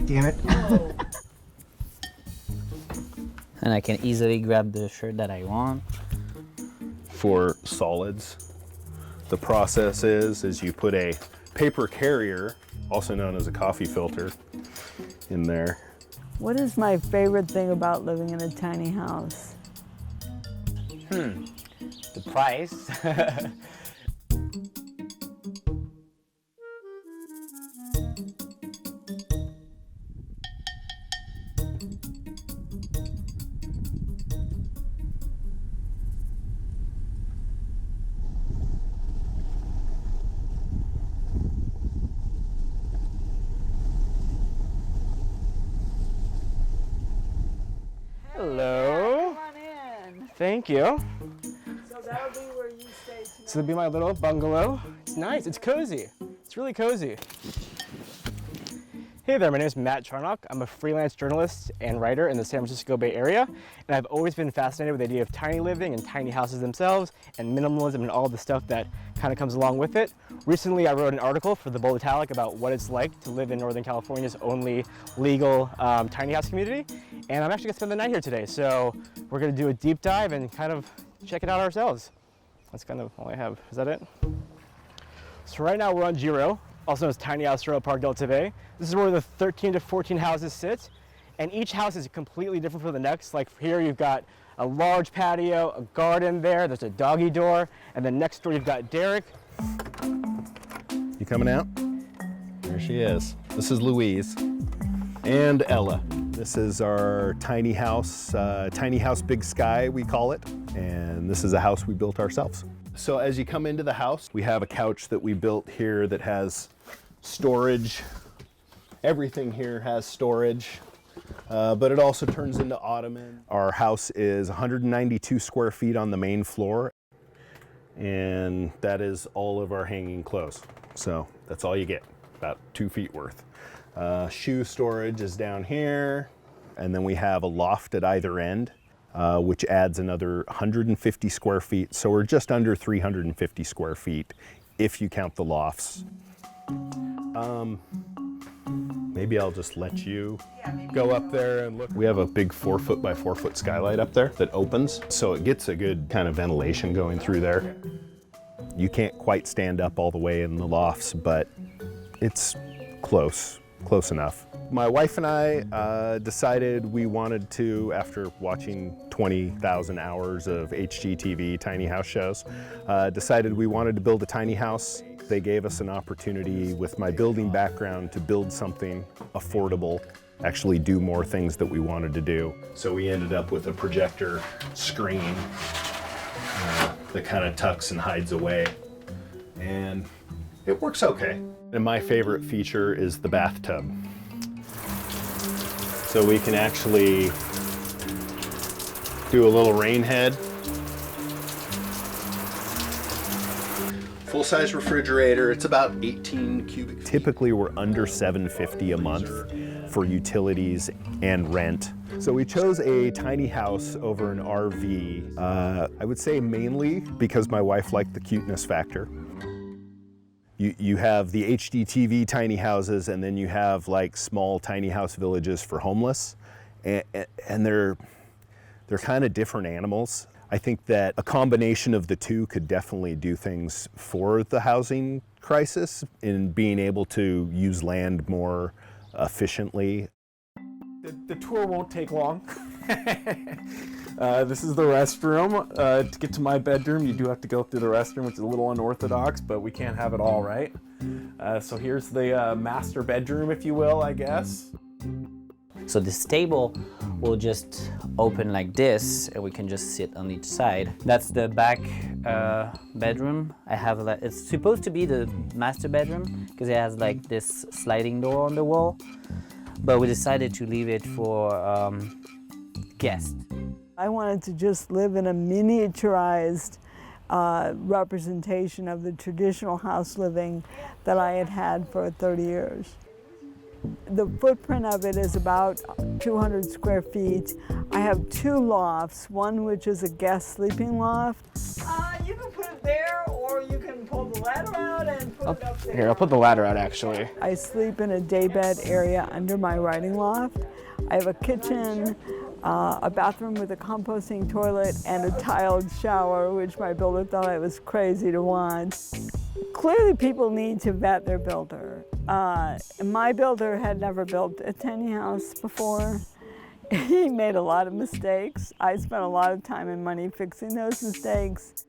damn it. And I can easily grab the shirt that I want. For solids, the process is you put a paper carrier, also known as a coffee filter, in there. What is my favorite thing about living in a tiny house? The price. Hello. Come on in. Thank you. So that'll be where you stay tonight. So it'll be my little bungalow. It's nice, it's cozy. It's really cozy. Hey there, my name is Matt Charnock. I'm a freelance journalist and writer in the San Francisco Bay Area, and I've always been fascinated with the idea of tiny living and tiny houses themselves and minimalism and all the stuff that kind of comes along with it. Recently, I wrote an article for the Bold Italic about what it's like to live in Northern California's only legal tiny house community, and I'm actually gonna spend the night here today. So we're gonna do a deep dive and kind of check it out ourselves. That's kind of all I have. Is that it? So right now we're on Giro, also known as Tiny House Row, Park Delta Bay. This is where the 13 to 14 houses sit, and each house is completely different from the next. Like here you've got a large patio, a garden there's a doggy door, and then next door you've got Derek. You coming out? There she is. This is Louise and Ella. This is our tiny house Big Sky, we call it. And this is a house we built ourselves. So as you come into the house, we have a couch that we built here that has storage. Everything here has storage, but it also turns into ottoman. Our house is 192 square feet on the main floor, and that is all of our hanging clothes. So that's all you get, about 2 feet worth. Shoe storage is down here, and then we have a loft at either end, which adds another 150 square feet. So we're just under 350 square feet if you count the lofts. Maybe I'll just let you go up there and look. We have a big 4 foot by 4 foot skylight up there that opens, so it gets a good kind of ventilation going through there. You can't quite stand up all the way in the lofts, but it's close enough. My wife and I decided we wanted to, after watching 20,000 hours of HGTV tiny house shows, decided we wanted to build a tiny house. They gave us an opportunity with my building background to build something affordable, actually do more things that we wanted to do. So we ended up with a projector screen that kind of tucks and hides away, and it works okay. And my favorite feature is the bathtub. So we can actually do a little rain head. Full-size refrigerator, it's about 18 cubic feet. Typically we're under $750 a month for utilities and rent. So we chose a tiny house over an RV, I would say mainly because my wife liked the cuteness factor. You have the HGTV tiny houses, and then you have like small tiny house villages for homeless, and they're kind of different animals. I think that a combination of the two could definitely do things for the housing crisis in being able to use land more efficiently. The tour won't take long. This is the restroom. To get to my bedroom, you do have to go through the restroom, which is a little unorthodox, but we can't have it all, right? So here's the master bedroom, if you will, I guess. So this table will just open like this, and we can just sit on each side. That's the back bedroom. It's supposed to be the master bedroom because it has like this sliding door on the wall, but we decided to leave it for guests. I wanted to just live in a miniaturized representation of the traditional house living that I had had for 30 years. The footprint of it is about 200 square feet. I have 2 lofts, one which is a guest sleeping loft. You can put it there, or you can pull the ladder out and put Here, I'll put the ladder out actually. I sleep in a daybed area under my writing loft. I have a kitchen, a bathroom with a composting toilet, and a tiled shower, which my builder thought I was crazy to want. Clearly, people need to vet their builder. My builder had never built a tiny house before. He made a lot of mistakes. I spent a lot of time and money fixing those mistakes.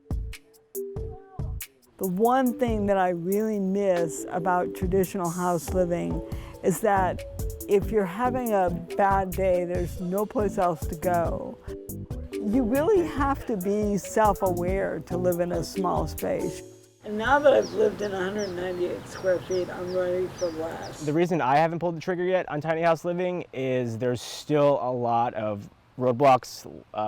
The one thing that I really miss about traditional house living is that if you're having a bad day, there's no place else to go. You really have to be self-aware to live in a small space. And now that I've lived in 198 square feet, I'm ready for less. The reason I haven't pulled the trigger yet on tiny house living is there's still a lot of roadblocks,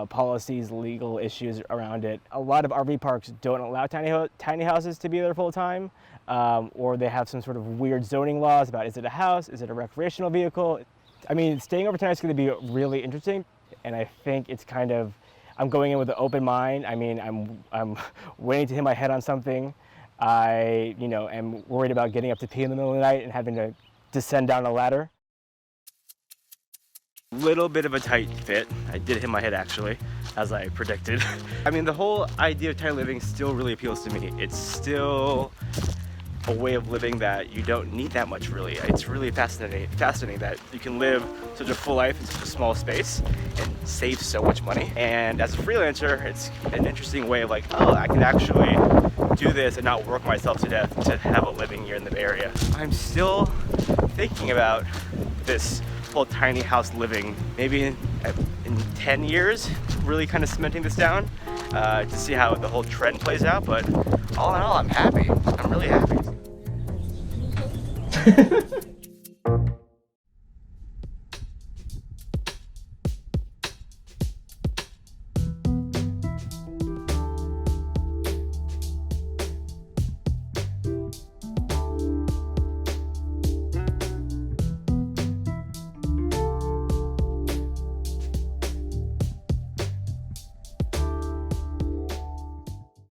policies, legal issues around it. A lot of RV parks don't allow tiny houses to be there full time, or they have some sort of weird zoning laws about is it a house, is it a recreational vehicle? I mean, staying overnight is going to be really interesting, and I think it's kind of, I'm going in with an open mind. I mean, I'm waiting to hit my head on something. I, am worried about getting up to pee in the middle of the night and having to descend down a ladder. Little bit of a tight fit. I did hit my head actually, as I predicted. I mean, the whole idea of tiny living still really appeals to me. It's still a way of living that you don't need that much really. It's really fascinating that you can live such a full life in such a small space and save so much money. And as a freelancer, it's an interesting way of like, oh, I can actually do this and not work myself to death to have a living here in the Bay Area. I'm still thinking about this whole tiny house living, maybe in 10 years, really kind of cementing this down to see how the whole trend plays out. But all in all, I'm happy. I'm really happy.